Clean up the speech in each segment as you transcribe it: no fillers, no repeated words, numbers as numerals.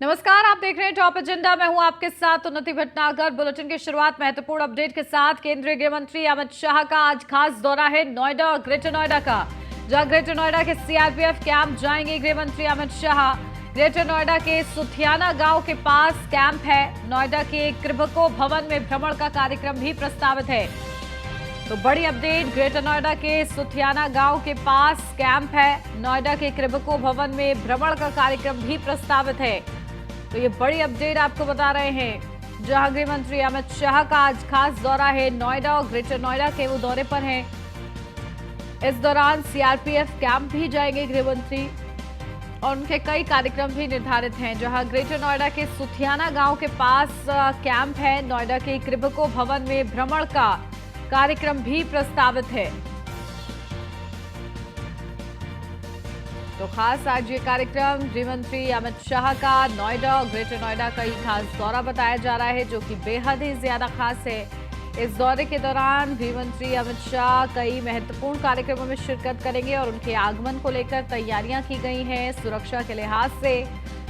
नमस्कार, आप देख रहे हैं टॉप एजेंडा। मैं हूं आपके साथ उन्नति भटनागर। बुलेटिन की शुरुआत महत्वपूर्ण अपडेट के साथ। केंद्रीय गृह मंत्री अमित शाह का आज खास दौरा है नोएडा और ग्रेटर नोएडा का, जहां ग्रेटर नोएडा के सीआरपीएफ कैंप जाएंगे गृह मंत्री अमित शाह। ग्रेटर नोएडा के सुथियाना गांव के पास कैंप है। नोएडा के कृभको भवन में भ्रमण का कार्यक्रम भी प्रस्तावित है। तो बड़ी अपडेट, ग्रेटर नोएडा के सुथियाना गांव के पास कैंप है। नोएडा के कृभको भवन में भ्रमण का कार्यक्रम भी प्रस्तावित है। तो ये बड़ी अपडेट आपको बता रहे हैं, जहां गृह मंत्री अमित शाह का आज खास दौरा है नोएडा और ग्रेटर नोएडा के वो दौरे पर हैं। इस दौरान सीआरपीएफ कैंप भी जाएंगे गृह मंत्री और उनके कई कार्यक्रम भी निर्धारित हैं। जहां ग्रेटर नोएडा के सुथियाना गांव के पास कैंप है, नोएडा के कृभको भवन में भ्रमण का कार्यक्रम भी प्रस्तावित है। तो खास आज ये कार्यक्रम गृह मंत्री अमित शाह का नोएडा और ग्रेटर नोएडा का ही खास दौरा बताया जा रहा है, जो कि बेहद ही ज्यादा खास है। इस दौरे के दौरान गृह मंत्री अमित शाह कई महत्वपूर्ण कार्यक्रमों में शिरकत करेंगे और उनके आगमन को लेकर तैयारियां की गई हैं। सुरक्षा के लिहाज से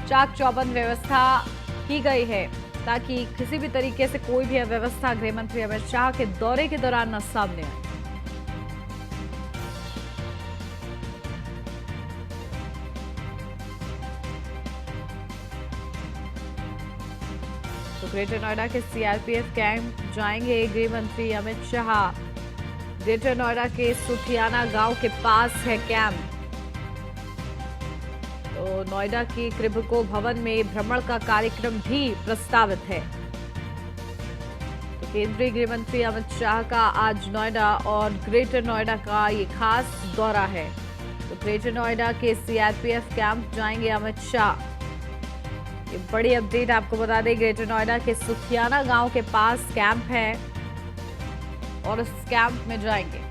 चाक चौबंद व्यवस्था की गई है, ताकि किसी भी तरीके से कोई भी अव्यवस्था गृह मंत्री अमित शाह के दौरे के दौरान न सामने आए। तो ग्रेटर नोएडा के सीआरपीएफ कैंप जाएंगे गृह मंत्री अमित शाह। ग्रेटर नोएडा के सुथियाना गांव के पास है कैंप। तो नोएडा की कृभको भवन में भ्रमण का कार्यक्रम भी प्रस्तावित है। तो केंद्रीय गृह मंत्री अमित शाह का आज नोएडा और ग्रेटर नोएडा का ये खास दौरा है। तो ग्रेटर नोएडा के सीआरपीएफ कैंप जाएंगे अमित शाह। ये बड़ी अपडेट आपको बता दें, ग्रेटर नोएडा के सुथियाना गांव के पास कैंप है और इस कैंप में जाएंगे।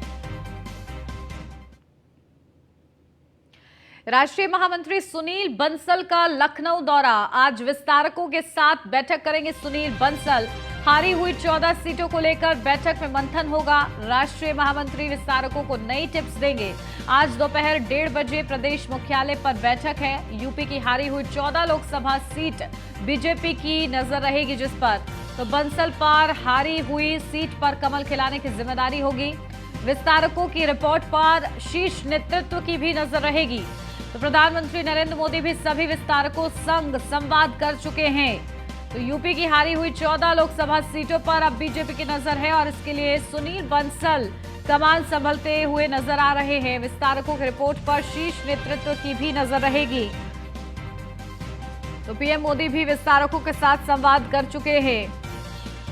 राष्ट्रीय महामंत्री सुनील बंसल का लखनऊ दौरा। आज विस्तारकों के साथ बैठक करेंगे सुनील बंसल। हारी हुई 14 सीटों को लेकर बैठक में मंथन होगा। राष्ट्रीय महामंत्री विस्तारकों को नई टिप्स देंगे। आज दोपहर 1:30 बजे प्रदेश मुख्यालय पर बैठक है। यूपी की हारी हुई 14 लोकसभा सीट बीजेपी की नजर रहेगी जिस पर, तो बंसल पर हारी हुई सीट पर कमल खिलाने की जिम्मेदारी होगी। विस्तारकों की रिपोर्ट पर शीर्ष नेतृत्व की भी नजर रहेगी। तो प्रधानमंत्री नरेंद्र मोदी भी सभी विस्तारकों संग संवाद कर चुके हैं। तो यूपी की हारी हुई 14 लोकसभा सीटों पर अब बीजेपी की नजर है और इसके लिए सुनील बंसल कमान संभलते हुए नजर आ रहे हैं। विस्तारकों की रिपोर्ट पर शीर्ष नेतृत्व की भी नजर रहेगी। तो पीएम मोदी भी विस्तारकों के साथ संवाद कर चुके हैं।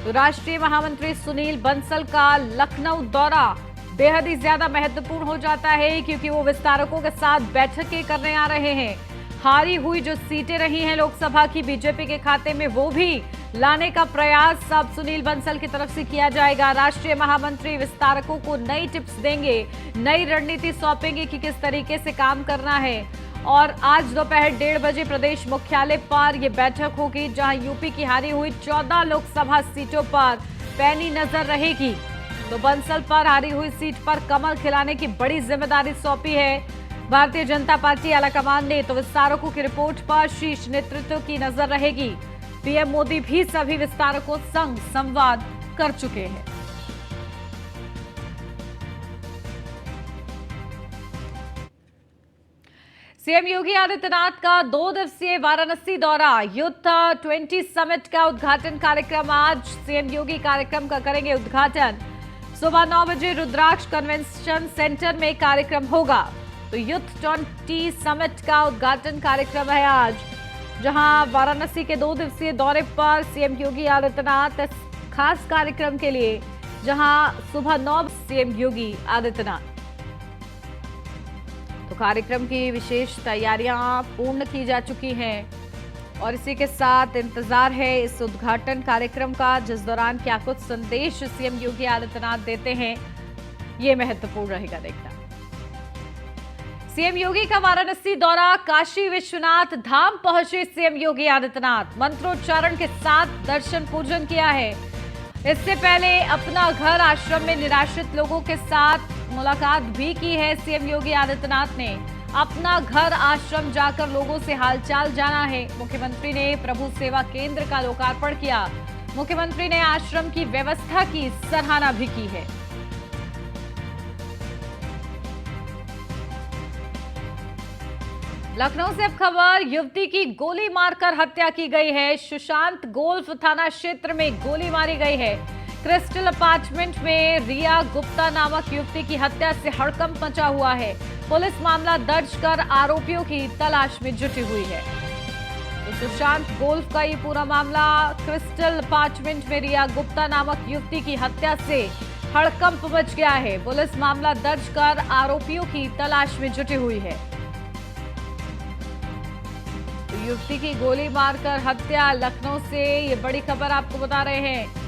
तो राष्ट्रीय महामंत्री सुनील बंसल का लखनऊ दौरा बेहद ही ज्यादा महत्वपूर्ण हो जाता है, क्योंकि वो विस्तारकों के साथ बैठकें करने आ रहे हैं। हारी हुई जो सीटें रही हैं लोकसभा की बीजेपी के खाते में, वो भी लाने का प्रयास अब सुनील बंसल की तरफ से किया जाएगा। राष्ट्रीय महामंत्री विस्तारकों को नई टिप्स देंगे, नई रणनीति सौंपेंगे कि किस तरीके से काम करना है। और आज दोपहर 1:30 बजे प्रदेश मुख्यालय पर यह बैठक होगी, जहां यूपी की हारी हुई 14 लोकसभा सीटों पर पैनी नजर रहेगी। तो बंसल पर हारी हुई सीट पर कमल खिलाने की बड़ी जिम्मेदारी सौंपी है भारतीय जनता पार्टी आलाकमान ने। तो विस्तारकों की रिपोर्ट पर शीर्ष नेतृत्व की नजर रहेगी। पीएम मोदी भी सभी विस्तारकों संग संवाद कर चुके हैं। सीएम योगी आदित्यनाथ का 2 दिवसीय वाराणसी दौरा। यूथ 20 समिट का उद्घाटन कार्यक्रम आज सीएम योगी कार्यक्रम का करेंगे उद्घाटन। सुबह 9 बजे रुद्राक्ष कन्वेंशन सेंटर में कार्यक्रम होगा। तो यूथ 20 समिट का उद्घाटन कार्यक्रम है आज, जहां वाराणसी के 2 दिवसीय दौरे पर सीएम योगी आदित्यनाथ इस खास कार्यक्रम के लिए, जहां सुबह 9 सीएम योगी आदित्यनाथ। तो कार्यक्रम की विशेष तैयारियां पूर्ण की जा चुकी हैं और इसी के साथ इंतजार है इस उद्घाटन कार्यक्रम का, जिस दौरान क्या कुछ संदेश सीएम योगी आदित्यनाथ देते हैं, ये महत्वपूर्ण रहेगा देखना। सीएम योगी का वाराणसी दौरा। काशी विश्वनाथ धाम पहुंचे सीएम योगी आदित्यनाथ। मंत्रोच्चारण के साथ दर्शन पूजन किया है। इससे पहले अपना घर आश्रम में निराश्रित लोगों के साथ मुलाकात भी की है सीएम योगी आदित्यनाथ ने। अपना घर आश्रम जाकर लोगों से हालचाल जाना है। मुख्यमंत्री ने प्रभु सेवा केंद्र का लोकार्पण किया। मुख्यमंत्री ने आश्रम की व्यवस्था की सराहना भी की है। लखनऊ से अब खबर, युवती की गोली मारकर हत्या की गई है। सुशांत गोल्फ थाना क्षेत्र में गोली मारी गई है। क्रिस्टल अपार्टमेंट में रिया गुप्ता नामक युवती की हत्या से हड़कंप मचा हुआ है। पुलिस मामला दर्ज कर आरोपियों की तलाश में जुटी हुई है। तो सुशांत गोल्फ का ये पूरा मामला, क्रिस्टल अपार्टमेंट में रिया गुप्ता नामक युवती की हत्या से हड़कंप मच गया है। पुलिस मामला दर्ज कर आरोपियों की तलाश में जुटी हुई है। युवती की गोली मारकर हत्या, लखनऊ से ये बड़ी खबर आपको बता रहे हैं।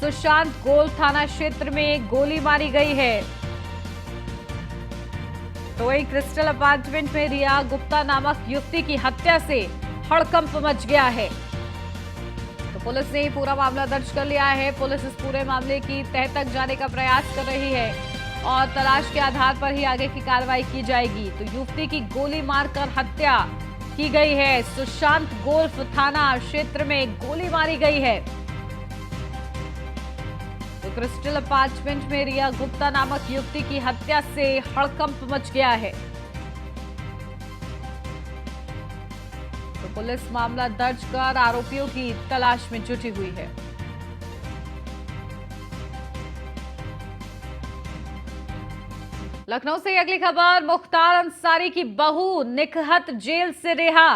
सुशांत गोल्फ थाना क्षेत्र में गोली मारी गई है। तो वही क्रिस्टल अपार्टमेंट में रिया गुप्ता नामक युवती की हत्या से हड़कंप मच गया है। तो पुलिस ने पूरा मामला दर्ज कर लिया है। पुलिस इस पूरे मामले की तह तक जाने का प्रयास कर रही है और तलाश के आधार पर ही आगे की कार्रवाई की जाएगी। तो युवती की गोली मारकर हत्या की गई है। सुशांत गोल्फ थाना क्षेत्र में गोली मारी गई है। तो क्रिस्टल अपार्टमेंट में रिया गुप्ता नामक युवती की हत्या से हड़कंप मच गया है। तो पुलिस मामला दर्ज कर आरोपियों की तलाश में जुटी हुई है। लखनऊ से अगली खबर, मुख्तार अंसारी की बहू निकहत जेल से रिहा।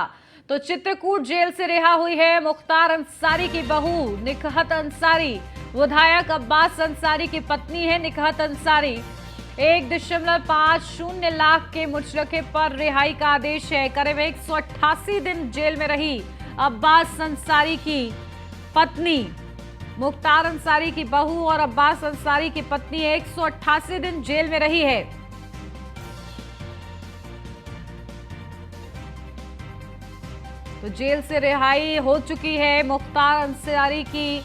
तो चित्रकूट जेल से रिहा हुई है मुख्तार अंसारी की बहू निकहत अंसारी। विधायक अब्बास अंसारी की पत्नी है निकहत अंसारी। 1.50 लाख के मुचलके पर रिहाई का आदेश है। करीब 188 दिन जेल में रही अब्बास अंसारी की पत्नी। मुख्तार अंसारी की बहू और अब्बास अंसारी की पत्नी 188 दिन जेल में रही है। तो जेल से रिहाई हो चुकी है मुख्तार अंसारी की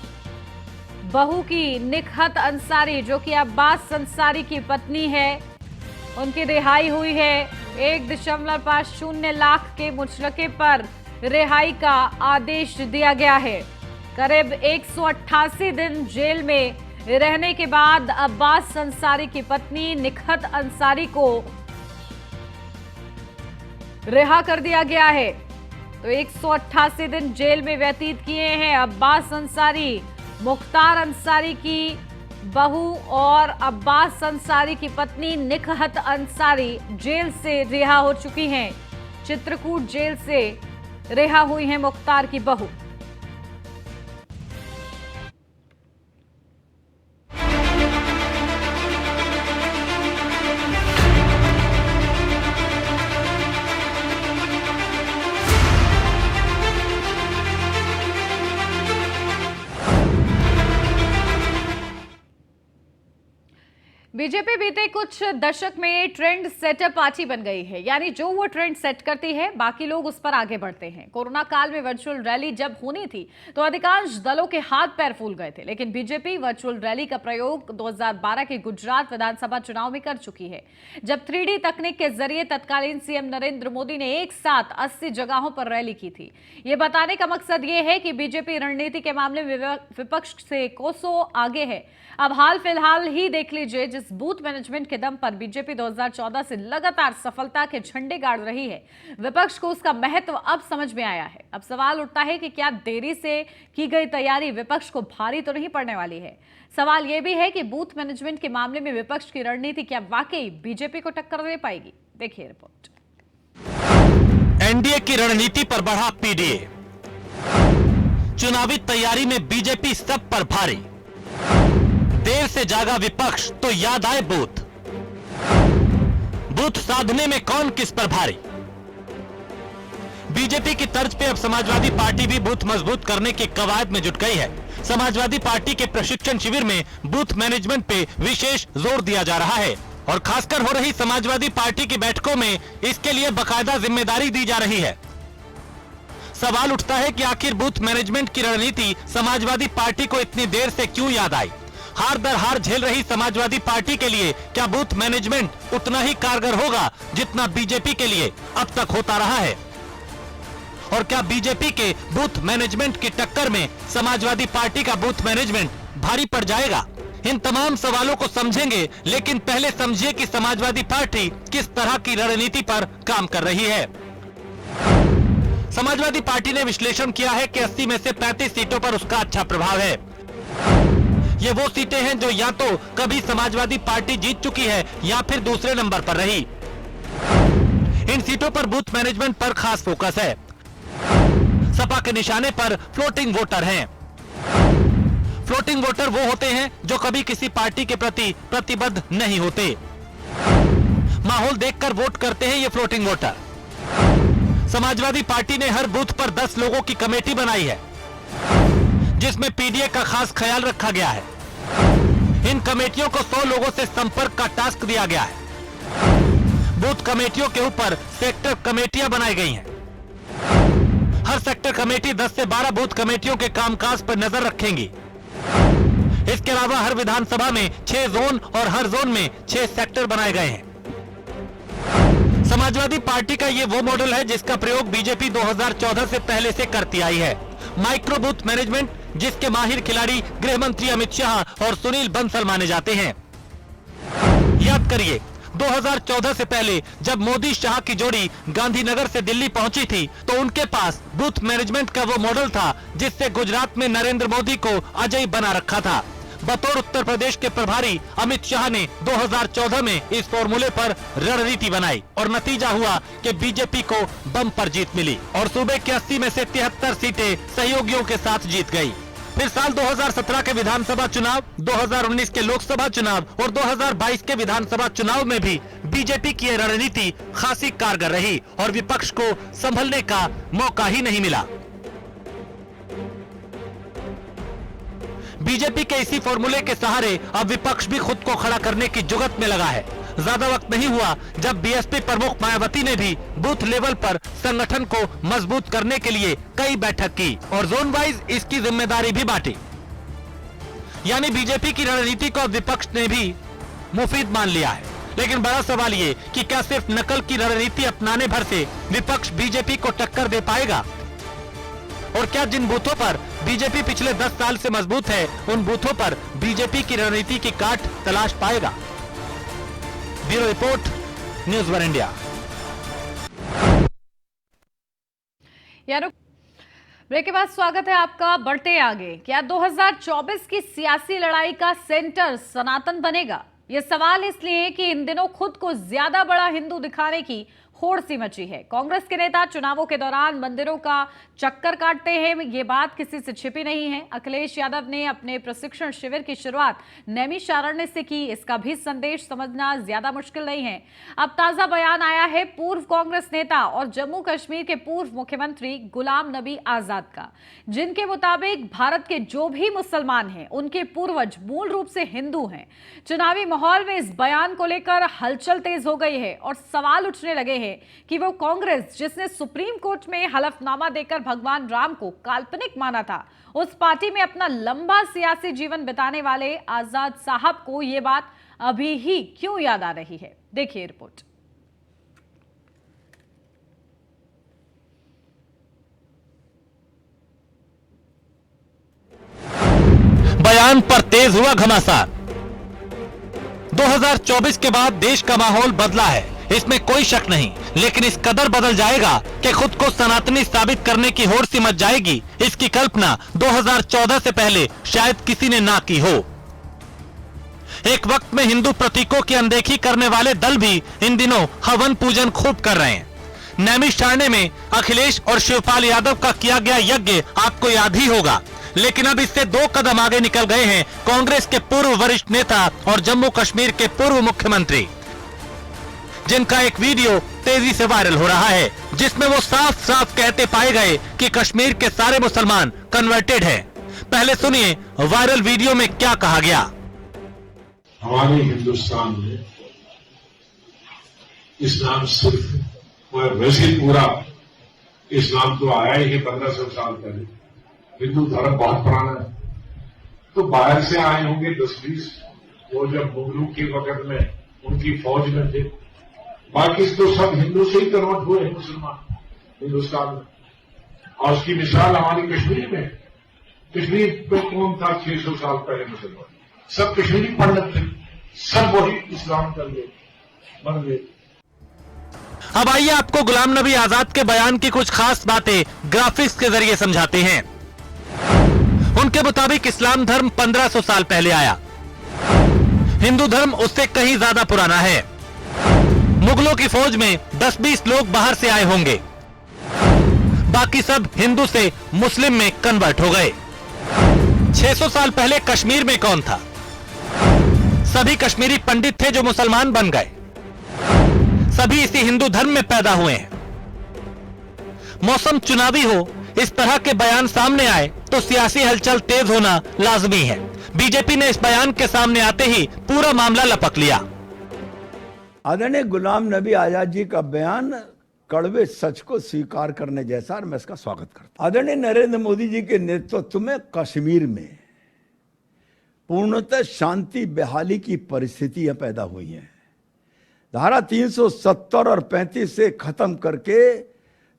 बहू की निकहत अंसारी, जो कि अब्बास अंसारी की पत्नी है। उनकी रिहाई हुई है। 1.50 लाख के मुचलके पर रिहाई का आदेश दिया गया है। करीब 188 दिन जेल में रहने के बाद अब्बास अंसारी की पत्नी निकहत अंसारी को रिहा कर दिया गया है। तो 188 दिन जेल में व्यतीत किए हैं अब्बास अंसारी। मुख्तार अंसारी की बहू और अब्बास अंसारी की पत्नी निकहत अंसारी जेल से रिहा हो चुकी हैं। चित्रकूट जेल से रिहा हुई हैं मुख्तार की बहू। बीजेपी बीते कुछ दशक में ट्रेंड सेटर पार्टी बन गई है। यानी जो वो ट्रेंड सेट करती है, बाकी लोग उस पर आगे बढ़ते हैं। कोरोना काल में वर्चुअल रैली जब होनी थी तो अधिकांश दलों के हाथ पैर फूल गए थे, लेकिन बीजेपी वर्चुअल रैली का प्रयोग 2012 के गुजरात विधानसभा चुनाव में कर चुकी है, जब 3D तकनीक के जरिए तत्कालीन सीएम नरेंद्र मोदी ने एक साथ 80 जगहों पर रैली की थी। ये बताने का मकसद ये है कि बीजेपी रणनीति के मामले में विपक्ष से कोसों आगे है। अब हाल फिलहाल ही देख लीजिए, जिस बूथ मैनेजमेंट के दम पर बीजेपी 2014 से लगातार सफलता के झंडे गाड़ रही है, विपक्ष को उसका महत्व अब समझ में आया है। अब सवाल उठता है कि क्या देरी से की गई तैयारी विपक्ष को भारी तो नहीं पड़ने वाली है। सवाल यह भी है कि बूथ मैनेजमेंट के मामले में विपक्ष की रणनीति क्या वाकई बीजेपी को टक्कर दे पाएगी। देखिए रिपोर्ट। एनडीए की रणनीति पर बढ़ा पीडीए, चुनावी तैयारी में बीजेपी सब पर भारी। देर से जागा विपक्ष तो याद आए बूथ। बूथ साधने में कौन किस पर भारी। बीजेपी की तर्ज पे अब समाजवादी पार्टी भी बूथ मजबूत करने की कवायद में जुट गई है। समाजवादी पार्टी के प्रशिक्षण शिविर में बूथ मैनेजमेंट पे विशेष जोर दिया जा रहा है और खासकर हो रही समाजवादी पार्टी की बैठकों में इसके लिए बाकायदा जिम्मेदारी दी जा रही है। सवाल उठता है कि आखिर बूथ मैनेजमेंट की रणनीति समाजवादी पार्टी को इतनी देर से क्यों याद आई। हार दर हार झेल रही समाजवादी पार्टी के लिए क्या बूथ मैनेजमेंट उतना ही कारगर होगा जितना बीजेपी के लिए अब तक होता रहा है? और क्या बीजेपी के बूथ मैनेजमेंट की टक्कर में समाजवादी पार्टी का बूथ मैनेजमेंट भारी पड़ जाएगा? इन तमाम सवालों को समझेंगे, लेकिन पहले समझिए कि समाजवादी पार्टी किस तरह की रणनीति पर काम कर रही है। समाजवादी पार्टी ने विश्लेषण किया है कि 80 में से 35 सीटों पर उसका अच्छा प्रभाव है। ये वो सीटें हैं जो या तो कभी समाजवादी पार्टी जीत चुकी है या फिर दूसरे नंबर पर रही। इन सीटों पर बूथ मैनेजमेंट पर खास फोकस है। सपा के निशाने पर फ्लोटिंग वोटर हैं। फ्लोटिंग वोटर वो होते हैं जो कभी किसी पार्टी के प्रति प्रतिबद्ध नहीं होते। माहौल देखकर वोट करते हैं ये फ्लोटिंग वोटर। समाजवादी पार्टी ने हर बूथ पर 10 लोगों की कमेटी बनाई है, जिसमें पीडीए का खास ख्याल रखा गया है। इन कमेटियों को 100 लोगों से संपर्क का टास्क दिया गया है। बूथ कमेटियों के ऊपर सेक्टर कमेटियां बनाई गई हैं। हर सेक्टर कमेटी 10 से 12 बूथ कमेटियों के कामकाज पर नजर रखेंगी। इसके अलावा हर विधानसभा में 6 जोन और हर जोन में 6 सेक्टर बनाए गए हैं। समाजवादी पार्टी का ये वो मॉडल है जिसका प्रयोग बीजेपी 2014 से पहले से करती आई है। माइक्रो बूथ मैनेजमेंट, जिसके माहिर खिलाड़ी गृह मंत्री अमित शाह और सुनील बंसल माने जाते हैं। याद करिए, 2014 से पहले जब मोदी शाह की जोड़ी गांधीनगर से दिल्ली पहुंची थी तो उनके पास बूथ मैनेजमेंट का वो मॉडल था जिससे गुजरात में नरेंद्र मोदी को अजय बना रखा था। बतौर उत्तर प्रदेश के प्रभारी अमित शाह ने 2014 में इस फॉर्मूले पर रणनीति बनाई और नतीजा हुआ कि बीजेपी को बम्पर जीत मिली और सूबे के 80 में से 73 सीटें सहयोगियों के साथ जीत गई। फिर साल 2017 के विधानसभा चुनाव, 2019 के लोकसभा चुनाव और 2022 के विधानसभा चुनाव में भी बीजेपी की रणनीति खासी कारगर रही और विपक्ष को संभलने का मौका ही नहीं मिला। बीजेपी के इसी फॉर्मूले के सहारे अब विपक्ष भी खुद को खड़ा करने की जुगत में लगा है। ज्यादा वक्त नहीं हुआ जब बीएसपी प्रमुख मायावती ने भी बूथ लेवल पर संगठन को मजबूत करने के लिए कई बैठक की और जोन वाइज इसकी जिम्मेदारी भी बांटी। यानी बीजेपी की रणनीति को विपक्ष ने भी मुफीद मान लिया है। लेकिन बड़ा सवाल ये कि क्या सिर्फ नकल की रणनीति अपनाने भर से विपक्ष बीजेपी को टक्कर दे पाएगा? और क्या जिन बूथों पर बीजेपी पिछले 10 साल से मजबूत है, उन बूथों पर बीजेपी की रणनीति की काट तलाश पाएगा? Bureau report, news one India. ब्रेक के बाद स्वागत है आपका। बढ़ते आगे, क्या 2024 की सियासी लड़ाई का सेंटर सनातन बनेगा? ये सवाल इसलिए कि इन दिनों खुद को ज्यादा बड़ा हिंदू दिखाने की होड़ सी मची है। कांग्रेस के नेता चुनावों के दौरान मंदिरों का चक्कर काटते हैं, ये बात किसी से छिपी नहीं है। अखिलेश यादव ने अपने प्रशिक्षण शिविर की शुरुआत नैमिषारण्य से की। इसका भी संदेश समझना ज्यादा मुश्किल नहीं है। अब ताजा बयान आया है पूर्व कांग्रेस नेता और जम्मू कश्मीर के पूर्व मुख्यमंत्री गुलाम नबी आजाद का, जिनके मुताबिक भारत के जो भी मुसलमान हैं उनके पूर्वज मूल रूप से हिंदू हैं। चुनावी माहौल में इस बयान को लेकर हलचल तेज हो गई है और सवाल उठने लगे हैं कि वो कांग्रेस जिसने सुप्रीम कोर्ट में हलफनामा देकर भगवान राम को काल्पनिक माना था, उस पार्टी में अपना लंबा सियासी जीवन बिताने वाले आजाद साहब को ये बात अभी ही क्यों याद आ रही है? देखिए रिपोर्ट। बयान पर तेज हुआ घमासान। 2024 के बाद देश का माहौल बदला है, इसमें कोई शक नहीं, लेकिन इस कदर बदल जाएगा कि खुद को सनातनी साबित करने की होड़ सी मच जाएगी, इसकी कल्पना 2014 से पहले शायद किसी ने ना की हो। एक वक्त में हिंदू प्रतीकों की अनदेखी करने वाले दल भी इन दिनों हवन पूजन खूब कर रहे हैं। नैमिषारण्य में अखिलेश और शिवपाल यादव का किया गया यज्ञ आपको याद ही होगा, लेकिन अब इससे 2 कदम आगे निकल गए हैं कांग्रेस के पूर्व वरिष्ठ नेता और जम्मू कश्मीर के पूर्व मुख्यमंत्री, जिनका एक वीडियो तेजी से वायरल हो रहा है, जिसमें वो साफ साफ कहते पाए गए कि कश्मीर के सारे मुसलमान कन्वर्टेड हैं। पहले सुनिए वायरल वीडियो में क्या कहा गया। हमारे हिंदुस्तान में इस्लाम सिर्फ वैसे पूरा इस्लाम तो आया ही 1500 साल पहले। हिंदू धर्म बहुत पुराना है, तो बाहर से आए होंगे 10-20, वो जब मुगलों के वक्त में उनकी फौज में थे। बाकी तो सब हिंदू से ही कन्वर्ट हुए हैं मुसलमान हिंदुस्तान में। और उसकी मिसाल हमारी कश्मीर में, कश्मीर में कौन था 600 साल पहले मुसलमान? सब कश्मीरी पंडित थे, सब वही इस्लाम कर गए, बन गए। अब आइए आपको गुलाम नबी आजाद के बयान की कुछ खास बातें ग्राफिक्स के जरिए समझाते हैं। उनके मुताबिक इस्लाम धर्म 1500 साल पहले आया, हिंदू धर्म उससे कहीं ज्यादा पुराना है। मुगलों की फौज में 10-20 लोग बाहर से आए होंगे, बाकी सब हिंदू से मुस्लिम में कन्वर्ट हो गए। 600 साल पहले कश्मीर में कौन था? सभी कश्मीरी पंडित थे जो मुसलमान बन गए। सभी इसी हिंदू धर्म में पैदा हुए हैं। मौसम चुनावी हो, इस तरह के बयान सामने आए तो सियासी हलचल तेज होना लाजमी है। बीजेपी ने इस बयान के सामने आते ही पूरा मामला लपक लिया। आदरणीय गुलाम नबी आजाद जी का बयान कड़वे सच को स्वीकार करने जैसा, और मैं इसका स्वागत करता हूं। आदरणीय नरेंद्र मोदी जी के नेतृत्व में कश्मीर में पूर्णतः शांति बहाली की परिस्थितियां पैदा हुई हैं। धारा 370 और 35 से खत्म करके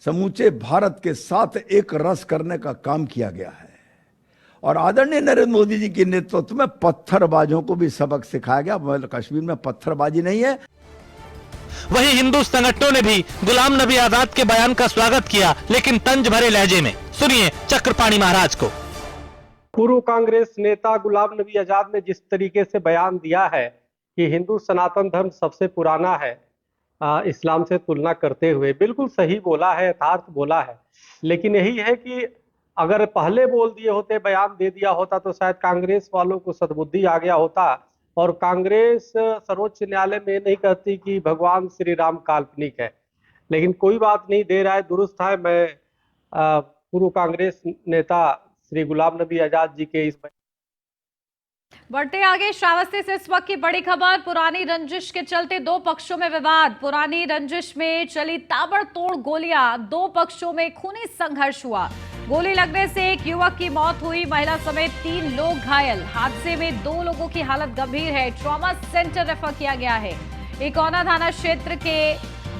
समूचे भारत के साथ एक रस करने का काम किया गया है। और आदरणीय नरेंद्र मोदी जी के नेतृत्व में पत्थरबाजों को भी सबक सिखाया गया। कश्मीर में पत्थरबाजी नहीं है। वहीं हिंदू संगठनों ने भी गुलाम नबी आजाद के बयान का स्वागत किया, लेकिन तंज भरे लहजे में। सुनिए चक्रपाणी महाराज को। पूर्व कांग्रेस नेता गुलाम नबी आजाद ने जिस तरीके से बयान दिया है कि हिंदू सनातन धर्म सबसे पुराना है इस्लाम से तुलना करते हुए, बिल्कुल सही बोला है, यथार्थ बोला है। लेकिन यही है कि अगर पहले बोल दिए होते, बयान दे दिया होता, तो शायद कांग्रेस वालों को सद्बुद्धि आ गया होता और कांग्रेस सर्वोच्च न्यायालय में नहीं कहती कि भगवान श्री राम काल्पनिक है। लेकिन कोई बात नहीं, दे रहा है, दुरुस्त है। मैं पूर्व कांग्रेस नेता श्री गुलाम नबी आजाद जी के इस बढ़ते आगे श्रावस्ती से इस वक्त की बड़ी खबर। पुरानी रंजिश के चलते दो पक्षों में विवाद। पुरानी रंजिश में चली ताबड़तोड़ गोलियां, दो पक्षों में खूनी संघर्ष हुआ। गोली लगने से एक युवक की मौत हुई, महिला समेत 3 लोग घायल। हादसे में 2 लोगों की हालत गंभीर है, ट्रॉमा सेंटर रेफर किया गया है। इकोना थाना क्षेत्र के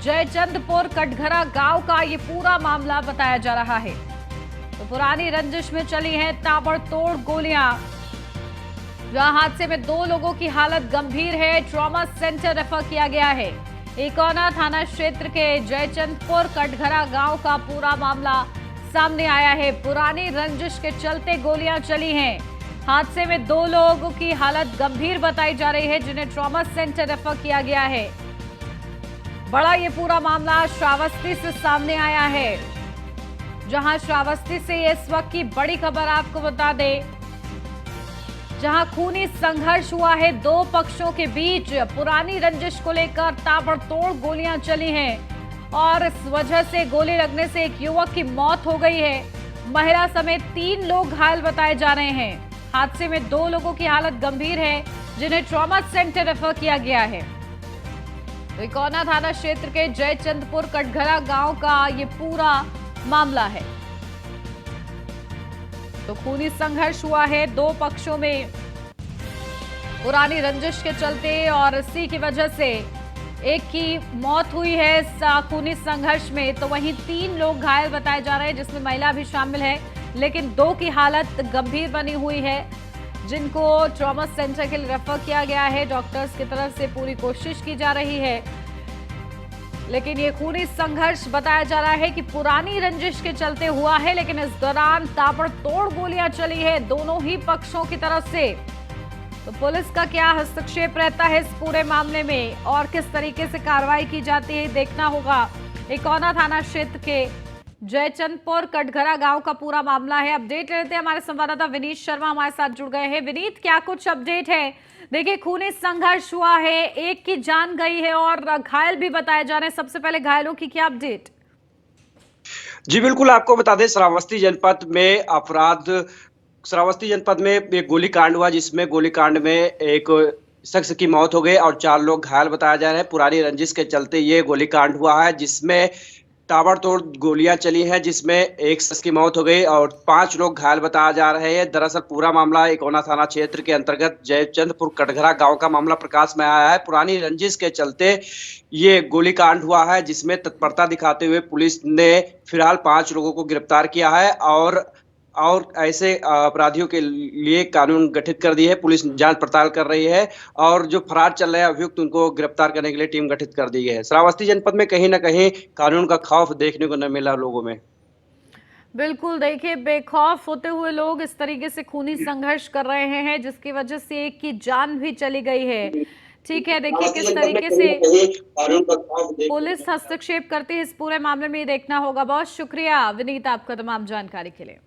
जयचंदपुर कटघरा गांव का ये पूरा मामला बताया जा रहा है। तो पुरानी रंजिश में चली हैं ताबड़तोड़ गोलियां, जहां हादसे में 2 लोगों की हालत गंभीर है, ट्रॉमा सेंटर रेफर किया गया है। इकोना थाना क्षेत्र के जयचंदपुर कटघरा गांव का पूरा मामला सामने आया है। पुरानी रंजिश के चलते गोलियां चली हैं। हादसे में 2 लोगों की हालत गंभीर बताई जा रही है, जिन्हें ट्रॉमा सेंटर रेफर किया गया है। बड़ा ये पूरा मामला श्रावस्ती से सामने आया है, जहां श्रावस्ती से इस वक्त की बड़ी खबर आपको बता दें, जहां खूनी संघर्ष हुआ है 2 पक्षों के बीच। पुरानी रंजिश को लेकर ताबड़तोड़ गोलियां चली हैं और इस वजह से गोली लगने से एक युवक की मौत हो गई है। महिला समेत 3 लोग घायल बताए जा रहे हैं। हादसे में 2 लोगों की हालत गंभीर है, जिन्हें ट्रॉमा सेंटर रेफर किया गया है। तो इकोना थाना क्षेत्र के जयचंदपुर कटघरा गांव का ये पूरा मामला है। तो खूनी संघर्ष हुआ है 2 पक्षों में पुरानी रंजिश के चलते, और इसी की वजह से एक की मौत हुई है इस खूनी संघर्ष में। तो वहीं 3 लोग घायल बताए जा रहे हैं, जिसमें महिला भी शामिल है, लेकिन 2 की हालत गंभीर बनी हुई है, जिनको ट्रॉमा सेंटर के लिए रेफर किया गया है। डॉक्टर्स की तरफ से पूरी कोशिश की जा रही है, लेकिन ये खूनी संघर्ष बताया जा रहा है कि पुरानी रंजिश के चलते हुआ है। लेकिन इस दौरान ताबड़तोड़ गोलियां चली है दोनों ही पक्षों की तरफ से। तो पुलिस का क्या हस्तक्षेप रहता है इस पूरे मामले में और किस तरीके से कार्रवाई की जाती है, देखना होगा। इकोना थाना क्षेत्र के जयचंदपुर कटघरा गांव का पूरा मामला है। अपडेट रहते हैं, हमारे संवाददाता विनीत शर्मा हमारे साथ जुड़ गए हैं। विनीत, क्या कुछ अपडेट है? देखिए, खूनी संघर्ष हुआ है, एक की जान गई है और घायल भी बताए जा रहे हैं। सबसे पहले घायलों की क्या अपडेट? जी बिल्कुल, आपको बता दें, श्रावस्ती जनपद में एक गोलीकांड हुआ, जिसमें गोलीकांड में एक शख्स की मौत हो गई और 4 लोग घायल बताया जा रहा है। पुरानी रंजिश के चलते ये गोलीकांड हुआ है, जिसमें ताबड़तोड़ गोलियां चली हैं, जिसमें एक शख्स की मौत हो गई और 5 लोग घायल बताया जा रहे हैं। दरअसल पूरा मामला इकोना थाना क्षेत्र के अंतर्गत जयचंदपुर कटघरा गांव का मामला प्रकाश में आया है। पुरानी रंजिश के चलते ये गोलीकांड हुआ है, जिसमें तत्परता दिखाते हुए पुलिस ने फिलहाल 5 लोगों को गिरफ्तार किया है और ऐसे अपराधियों के लिए कानून गठित कर दी है। पुलिस जांच पड़ताल कर रही है और जो फरार चल रहे हैं अभियुक्त, उनको गिरफ्तार करने के लिए टीम गठित कर दी है। श्रावस्ती जनपद में कहीं ना कहीं कानून का खौफ देखने को न मिला लोगों में। बिल्कुल, देखिए बेखौफ होते हुए लोग इस तरीके से खूनी संघर्ष कर रहे हैं, जिसकी वजह से एक की जान भी चली गई है। ठीक है, देखिए किस तरीके से पुलिस हस्तक्षेप करती है इस पूरे मामले में, ये देखना होगा। बहुत शुक्रिया विनीत आपका तमाम जानकारी के लिए।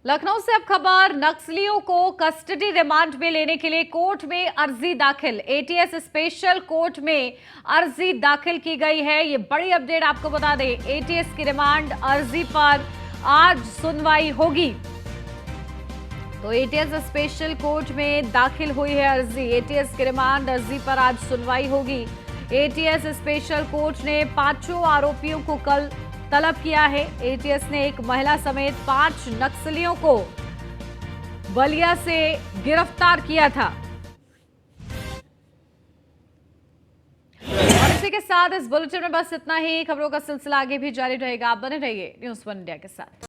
लखनऊ से अब खबर, नक्सलियों को कस्टडी रिमांड में लेने के लिए कोर्ट में अर्जी दाखिल। एटीएस स्पेशल कोर्ट में अर्जी दाखिल की गई है। ये बड़ी अपडेट आपको बता दें, एटीएस की रिमांड अर्जी पर आज सुनवाई होगी। तो एटीएस स्पेशल कोर्ट में दाखिल हुई है अर्जी। एटीएस की रिमांड अर्जी पर आज सुनवाई होगी। एटीएस स्पेशल कोर्ट ने 5 आरोपियों को कल तलब किया है। एटीएस ने एक महिला समेत 5 नक्सलियों को बलिया से गिरफ्तार किया था। और इसी के साथ इस बुलेटिन में बस इतना ही। खबरों का सिलसिला आगे भी जारी रहेगा। आप बने रहिए न्यूज़ 1 इंडिया के साथ।